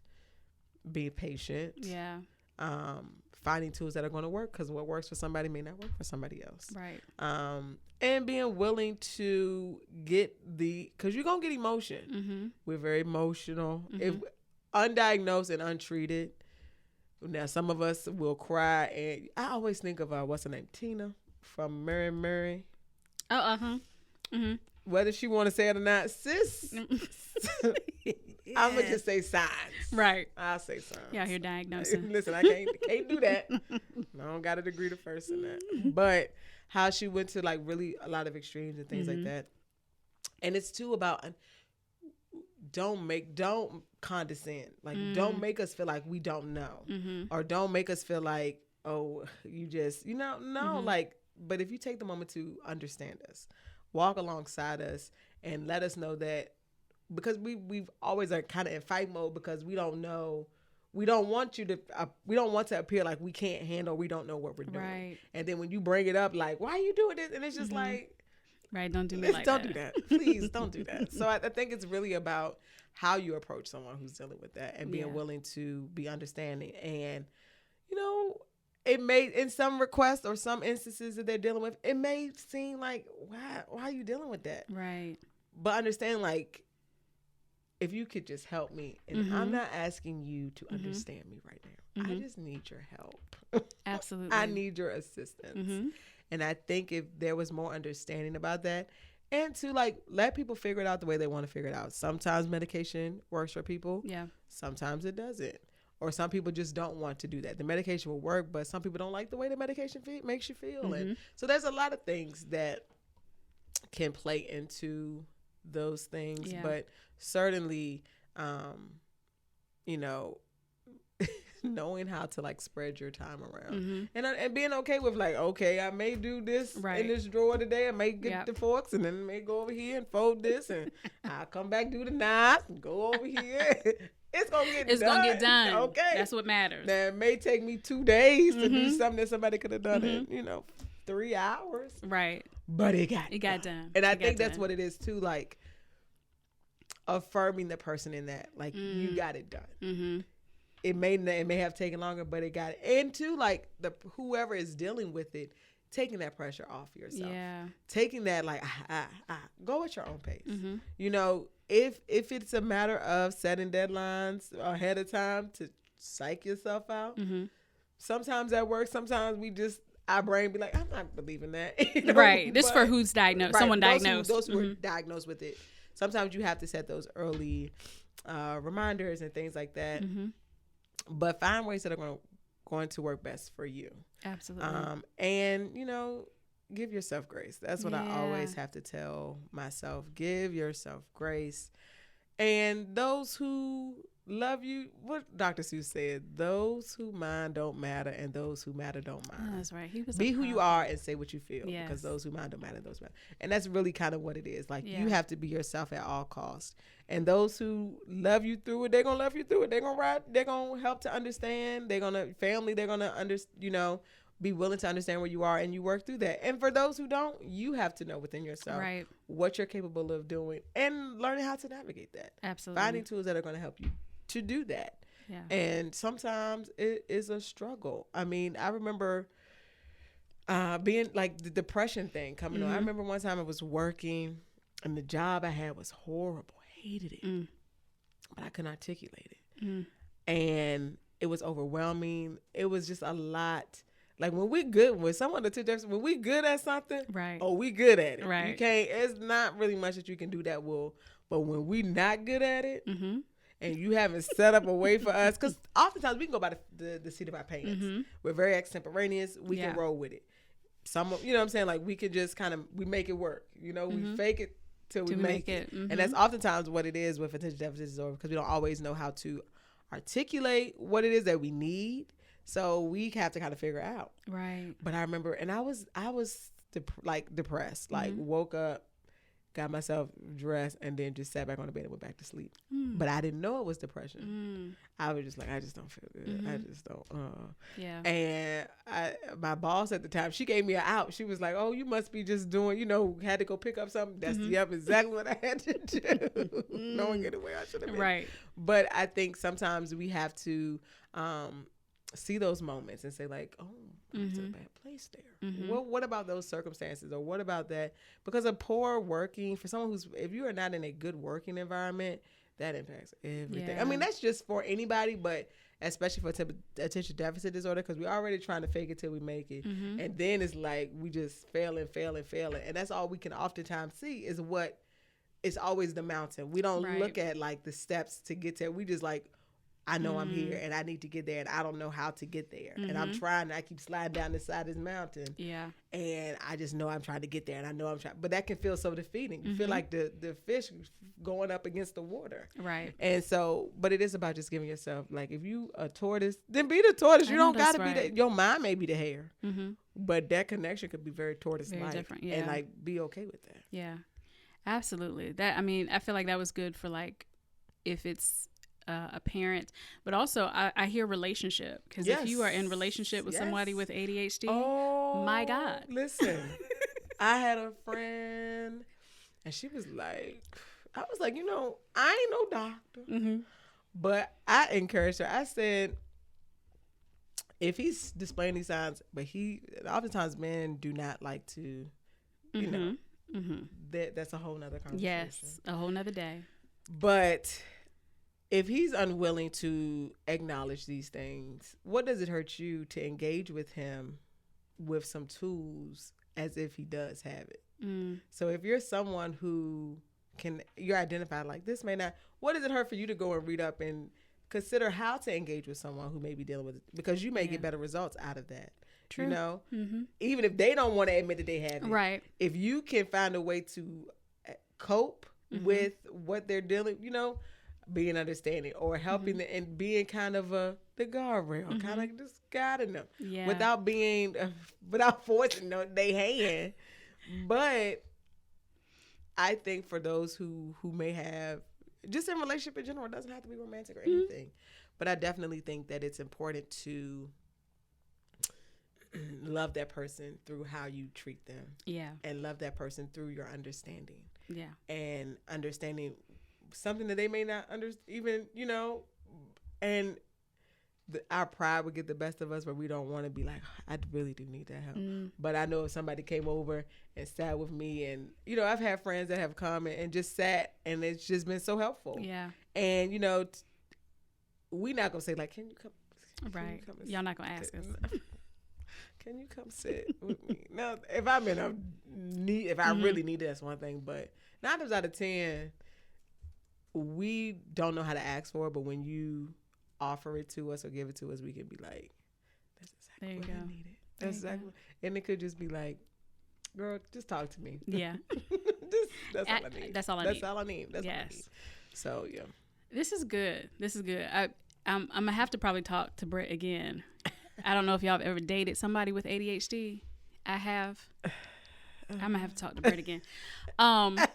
being patient. Yeah. Finding tools that are going to work, because what works for somebody may not work for somebody else. Right. And being willing to get because you're going to get emotion. We're very emotional. If undiagnosed and untreated, now some of us will cry. And I always think of, what's her name? Tina from Mary. Whether she want to say it or not, sis. I'm gonna just say signs. Right. I'll say signs. Y'all here diagnosing. Listen, I can't do that. I don't got a degree to first in that. But how she went to like really a lot of extremes and things like that. And it's too about don't condescend. Like don't make us feel like we don't know, or don't make us feel like, oh, you just, you know, no, like. But if you take the moment to understand us, walk alongside us, and let us know that, because we've always are kind of in fight mode because we don't know, we don't want to appear like we can't handle, we don't know what we're doing. Right. And then when you bring it up, like, why are you doing this? And it's just like, right, don't do me like that. Don't do that. Please don't do that. So I think it's really about how you approach someone who's dealing with that, and being willing to be understanding. And, you know, it may, in some requests or some instances that they're dealing with, it may seem like, why are you dealing with that? Right. But understand, like, if you could just help me, and I'm not asking you to understand me right now. I just need your help. Absolutely. I need your assistance. And I think if there was more understanding about that, and to like let people figure it out the way they want to figure it out. Sometimes medication works for people. Yeah. Sometimes it doesn't. Or some people just don't want to do that. The medication will work, but some people don't like the way the medication makes you feel. And so there's a lot of things that can play into those things. Yeah. But certainly, you know, knowing how to like spread your time around and being okay with like, okay, I may do this in this drawer today. I may get the forks and then I may go over here and fold this and I'll come back, do the knives and go over here. It's gonna get done. Okay. That's what matters. Now it may take me 2 days to do something that somebody could have done in, 3 hours. Right. But it got done. And I think that's what it is too, like affirming the person in that. Like you got it done. It may have taken longer, but it got it. And too, like whoever is dealing with it, taking that pressure off yourself. Yeah. Taking that like go at your own pace. If it's a matter of setting deadlines ahead of time to psych yourself out, sometimes that works. Sometimes our brain be like, I'm not believing that. Right. This for who's diagnosed. Right. Someone diagnosed. Those who are diagnosed with it. Sometimes you have to set those early reminders and things like that. But find ways that are going to work best for you. Absolutely. And, give yourself grace. That's what I always have to tell myself. Give yourself grace. And those who love you, what Dr. Seuss said, those who mind don't matter and those who matter don't mind. Oh, that's right. Be who you are and say what you feel, because those who mind don't matter, those matter. And that's really kind of what it is. Like you have to be yourself at all costs. And those who love you through it, they're going to love you through it. They're going to ride, they're going to help to understand. They're going to they're going to be willing to understand where you are, and you work through that. And for those who don't, you have to know within yourself what you're capable of doing and learning how to navigate that. Absolutely. Finding tools that are going to help you to do that. Yeah. And sometimes it is a struggle. I mean, I remember being like the depression thing coming on. I remember one time I was working and the job I had was horrible. Hated it. But I couldn't articulate it. And it was overwhelming. It was just a lot. Like when we good at something, right? Oh, we good at it. Right. You can't. It's not really much that you can do that will. But when we not good at it, and you haven't set up a way for us, because oftentimes we can go by the seat of our pants. We're very extemporaneous. We can roll with it. Some, you know what I'm saying? Like we can just we make it work. We fake it till we make it. And that's oftentimes what it is with attention deficit disorder, because we don't always know how to articulate what it is that we need. So we have to kind of figure out. Right. But I remember, and I was depressed, like woke up, got myself dressed, and then just sat back on the bed and went back to sleep. But I didn't know it was depression. I was just like, I just don't feel good. I just don't. Yeah. And my boss at the time, she gave me an out. She was like, oh, you must be just doing, had to go pick up something. That's exactly what I had to do. Knowing it the way I should have been. Right. But I think sometimes we have to see those moments and say like, oh, I'm in a bad place there. What about those circumstances, or what about that? Because of poor working, for someone if you are not in a good working environment, that impacts everything. Yeah. I mean, that's just for anybody, but especially for attention deficit disorder, because we're already trying to fake it till we make it. And then it's like we just fail. And that's all we can oftentimes see is it's always the mountain. We don't look at like the steps to get there. We just like, I know I'm here and I need to get there and I don't know how to get there. And I'm trying, I keep sliding down the side of this mountain. Yeah. And I just know I'm trying to get there and I know I'm trying. But that can feel so defeating. You feel like the fish going up against the water. Right. And so, but it is about just giving yourself, like, if you a tortoise, then be the tortoise. You don't got to be your mind may be the hare. But that connection could be very tortoise-like. Very different, yeah. And like, be okay with that. Yeah. Absolutely. I feel like that was good for like, if it's a parent, but also I hear relationship, because if you are in relationship with somebody with ADHD, my God. Listen, I had a friend and she was like, I was like, I ain't no doctor, but I encouraged her. I said, if he's displaying these signs, but oftentimes men do not like to, you know, that's a whole nother conversation. Yes, a whole nother day. But if he's unwilling to acknowledge these things, what does it hurt you to engage with him with some tools as if he does have it? So if you're someone who you're identified like this may not, what does it hurt for you to go and read up and consider how to engage with someone who may be dealing with it? Because you may get better results out of that. True. You know, even if they don't want to admit that they have it. Right. If you can find a way to cope with what they're dealing, you know, being understanding or helping them and being kind of the guardrail, kind of just guiding them without forcing their hand. But I think for those who may have, just in relationship in general, it doesn't have to be romantic or anything, but I definitely think that it's important to love that person through how you treat them. Yeah. And love that person through your understanding. Yeah. And understanding something that they may not even, you know, and our pride would get the best of us where we don't want to be like, I really do need that help. But I know if somebody came over and sat with me, and, you know, I've had friends that have come and just sat, and it's just been so helpful. Yeah. And, you know, we not going to say like, can you come? Right. Y'all not going to ask us. Can you come sit with me? Now, if I'm in a need, if I really need it, that's one thing. But 9 times out of 10, we don't know how to ask for it. But when you offer it to us or give it to us, we can be like, that's exactly what I needed. That's exactly. And it could just be like, girl, just talk to me. Yeah. That's all I need. That's all I need. That's all I need. So, yeah. This is good. I'm going to have to probably talk to Britt again. I don't know if y'all have ever dated somebody with ADHD. I have. I'm going to have to talk to Britt again. But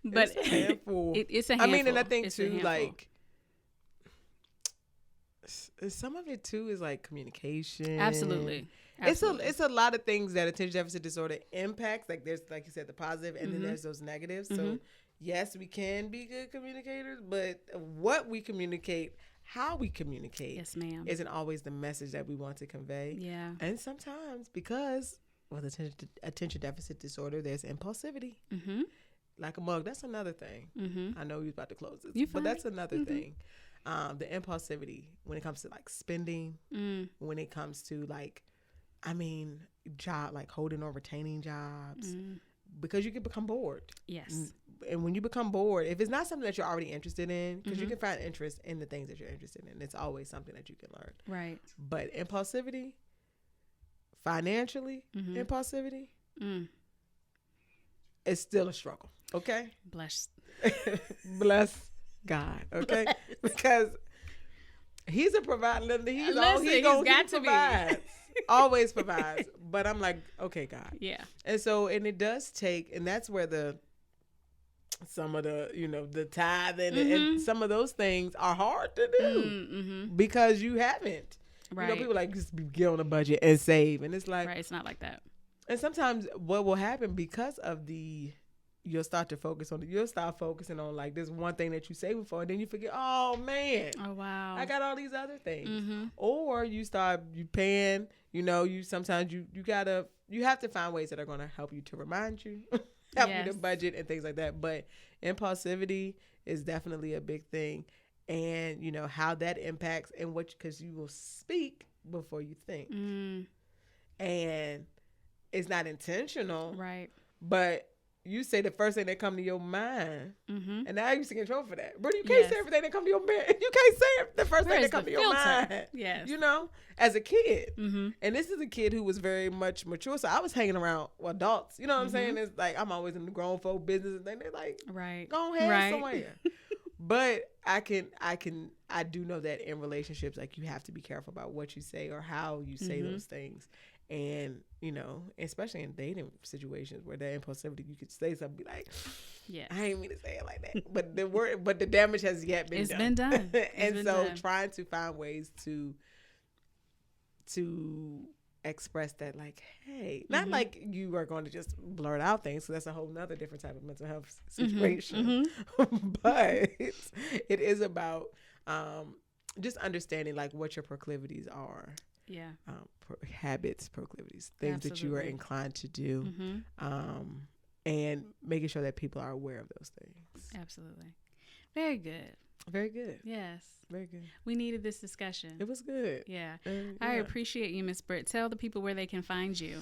it's a handful. It's a handful. I mean, and I think too, like, some of it too is like communication. Absolutely. It's a lot of things that attention deficit disorder impacts. Like there's, like you said, the positive, and then there's those negatives. So yes, we can be good communicators, but what we communicate, how we communicate, yes, ma'am, isn't always the message that we want to convey. Yeah. And sometimes because with attention deficit disorder, there's impulsivity. Like a mug. That's another thing. I know you're about to close this, but that's another thing. The impulsivity when it comes to like spending, when it comes to like, I mean, like holding or retaining jobs, because you can become bored. Yes. And when you become bored, if it's not something that you're already interested in, because you can find interest in the things that you're interested in, it's always something that you can learn. Right. But impulsivity, financially, impulsivity, it's still a struggle. Okay. Bless God. Okay. Because he's a provider. He provides. Always provides. But I'm like, okay, God. Yeah. And it does take, and that's where some of the, you know, the tithe and some of those things are hard to do because you haven't. Right. You know, people like just get on a budget and save, and it's like, right, it's not like that. And sometimes what will happen because of you'll start focusing on like this one thing that you saving for, and then you forget, oh man, oh wow, I got all these other things. Or you paying, you know, you have to find ways that are going to help you to remind you, help you to budget and things like that. But impulsivity is definitely a big thing, and you know how that impacts and because you will speak before you think, and it's not intentional, right? But you say the first thing that come to your mind, and now you're in trouble for that. But you can't say everything that come to your mind. You can't say the first thing that come to your mind. Yes. You know, as a kid. And this is a kid who was very much mature. So I was hanging around adults. You know what I'm saying? It's like I'm always in the grown folk business, and then they're like, right, go ahead somewhere. But I do know that in relationships, like you have to be careful about what you say or how you say those things. And, you know, especially in dating situations where that impulsivity, you could say something, be like, yeah, I ain't mean to say it like that. But the damage has yet been done. Been done. Trying to find ways to express that, like, hey, not like you are going to just blurt out things. So that's a whole nother different type of mental health situation. But it is about just understanding like what your proclivities are. Yeah. Habits, proclivities, things Absolutely. that you are inclined to do. And making sure that people are aware of those things. Absolutely. Very good. Very good. Yes. Very good. We needed this discussion. It was good. Yeah. I appreciate you, Miss Britt. Tell the people where they can find you.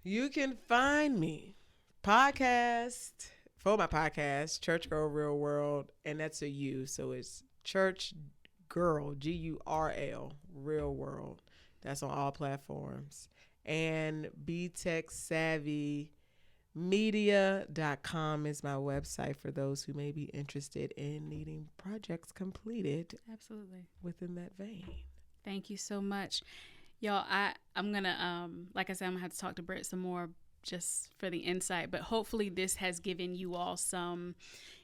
You can find me for my podcast, Church Gurl Real World, and that's a U, so it's Church Gurl, Gurl, Real World. That's on all platforms. And BTechSavvyMedia.com is my website for those who may be interested in needing projects completed. Absolutely. Within that vein. Thank you so much. Y'all, I'm going to, like I said, I'm going to have to talk to Britt some more just for the insight, but hopefully this has given you all some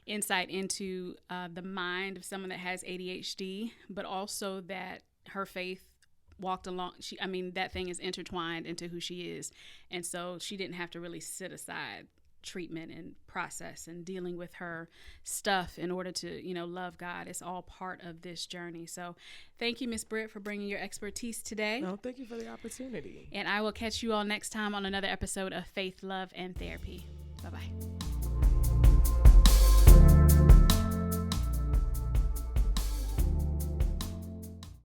insight into the mind of someone that has ADHD, but also that her faith walked along. That thing is intertwined into who she is. And so she didn't have to really sit aside treatment and process and dealing with her stuff in order to, love God. It's all part of this journey. So thank you, Miss Britt, for bringing your expertise today. No, thank you for the opportunity. And I will catch you all next time on another episode of Faith, Love, and Therapy. Bye-bye.